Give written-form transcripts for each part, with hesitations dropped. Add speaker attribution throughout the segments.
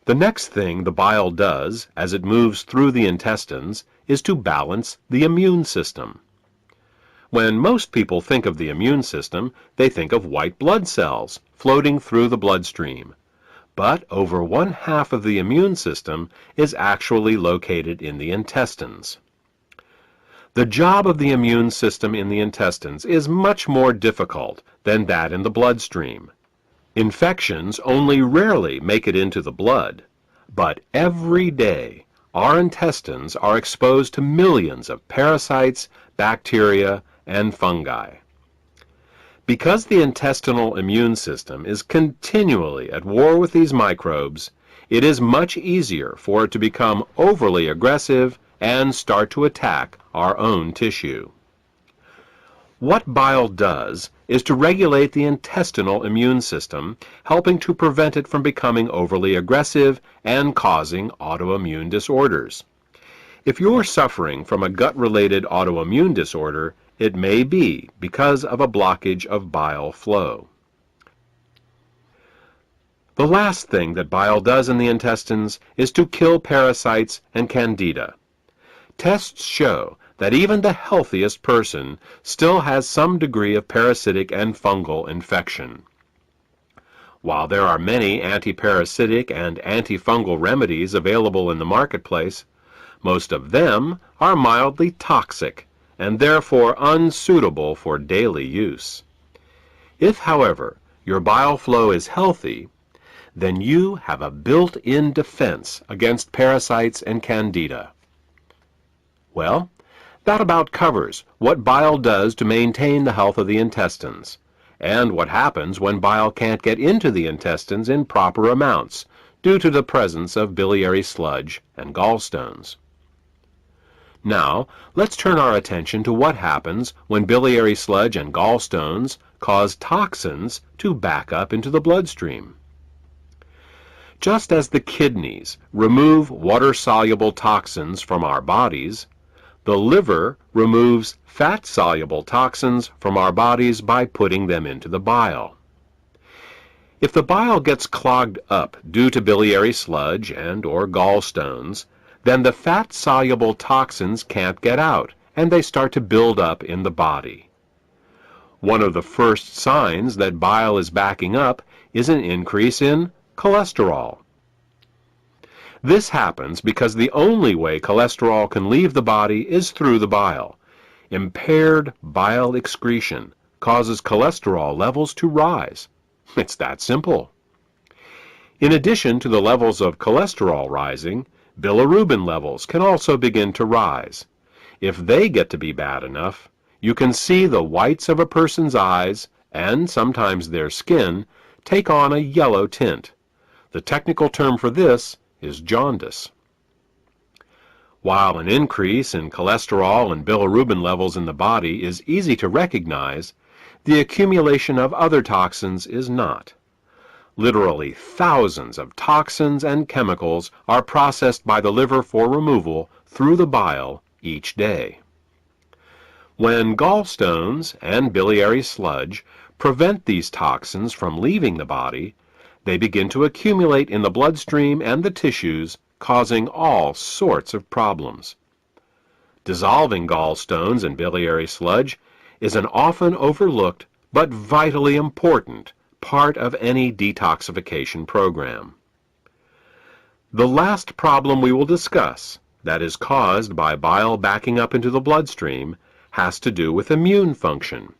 Speaker 1: The next thing the bile does as it moves through the intestines is to balance the immune system. When most people think of the immune system, they think of white blood cells floating through the bloodstream. But over 1/2 of the immune system is actually located in the intestines. The job of the immune system in the intestines is much more difficult than that in the bloodstream. Infections only rarely make it into the blood, but every day our intestines are exposed to millions of parasites, bacteria, and fungi. Because the intestinal immune system is continually at war with these microbes, it is much easier for it to become overly aggressive and start to attack our own tissue. What bile does is to regulate the intestinal immune system, helping to prevent it from becoming overly aggressive and causing autoimmune disorders. If you're suffering from a gut-related autoimmune disorder, it may be because of a blockage of bile flow. The last thing that bile does in the intestines is to kill parasites and candida. Tests show that even the healthiest person still has some degree of parasitic and fungal infection. While there are many antiparasitic and antifungal remedies available in the marketplace, most of them are mildly toxic and therefore unsuitable for daily use. If, however, your bile flow is healthy, then you have a built-in defense against parasites and candida. Well, that about covers what bile does to maintain the health of the intestines, and what happens when bile can't get into the intestines in proper amounts due to the presence of biliary sludge and gallstones. Now, let's turn our attention to what happens when biliary sludge and gallstones cause toxins to back up into the bloodstream. Just as the kidneys remove water-soluble toxins from our bodies, the liver removes fat-soluble toxins from our bodies by putting them into the bile. If the bile gets clogged up due to biliary sludge and/or gallstones, then the fat-soluble toxins can't get out, and they start to build up in the body. One of the first signs that bile is backing up is an increase in cholesterol. This happens because the only way cholesterol can leave the body is through the bile. Impaired bile excretion causes cholesterol levels to rise. It's that simple. In addition to the levels of cholesterol rising, bilirubin levels can also begin to rise. If they get to be bad enough, you can see the whites of a person's eyes, and sometimes their skin, take on a yellow tint. The technical term for this is jaundice. While an increase in cholesterol and bilirubin levels in the body is easy to recognize, the accumulation of other toxins is not. Literally thousands of toxins and chemicals are processed by the liver for removal through the bile each day. When gallstones and biliary sludge prevent these toxins from leaving the body, they begin to accumulate in the bloodstream and the tissues, causing all sorts of problems. Dissolving gallstones and biliary sludge is an often overlooked but vitally important part of any detoxification program. The last problem we will discuss, that is caused by bile backing up into the bloodstream, has to do with immune function.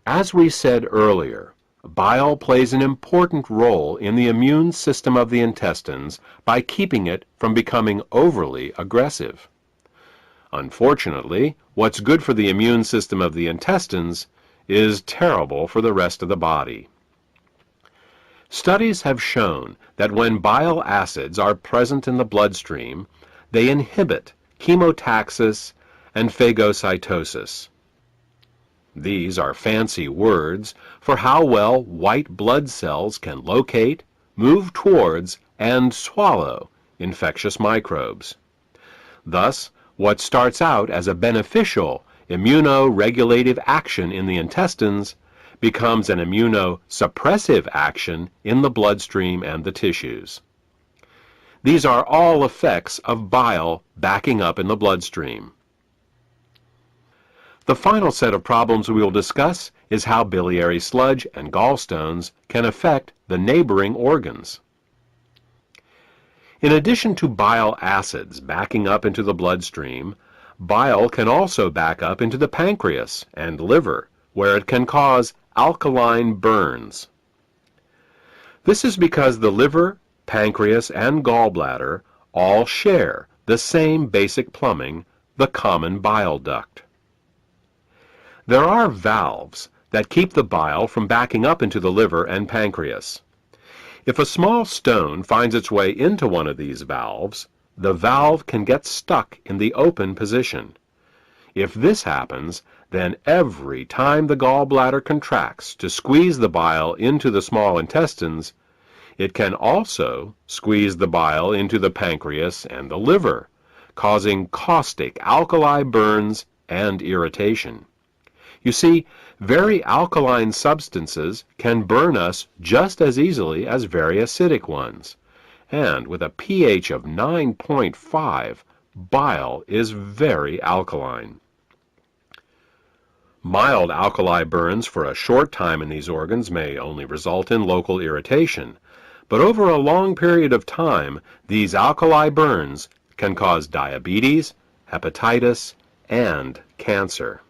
Speaker 1: As we said earlier, bile plays an important role in the immune system of the intestines by keeping it from becoming overly aggressive. Unfortunately, what's good for the immune system of the intestines is terrible for the rest of the body. Studies have shown that when bile acids are present in the bloodstream, they inhibit chemotaxis and phagocytosis. These are fancy words for how well white blood cells can locate, move towards, and swallow infectious microbes. Thus, what starts out as a beneficial immunoregulative action in the intestines becomes an immunosuppressive action in the bloodstream and the tissues. These are all effects of bile backing up in the bloodstream. The final set of problems we will discuss is how biliary sludge and gallstones can affect the neighboring organs. In addition to bile acids backing up into the bloodstream, bile can also back up into the pancreas and liver, where it can cause alkaline burns. This is because the liver, pancreas, and gallbladder all share the same basic plumbing, the common bile duct. There are valves that keep the bile from backing up into the liver and pancreas. If a small stone finds its way into one of these valves, the valve can get stuck in the open position. If this happens, then every time the gallbladder contracts to squeeze the bile into the small intestines, it can also squeeze the bile into the pancreas and the liver, causing caustic alkali burns and irritation. You see, very alkaline substances can burn us just as easily as very acidic ones. And with a pH of 9.5, bile is very alkaline. Mild alkali burns for a short time in these organs may only result in local irritation, but over a long period of time, these alkali burns can cause diabetes, hepatitis, and cancer.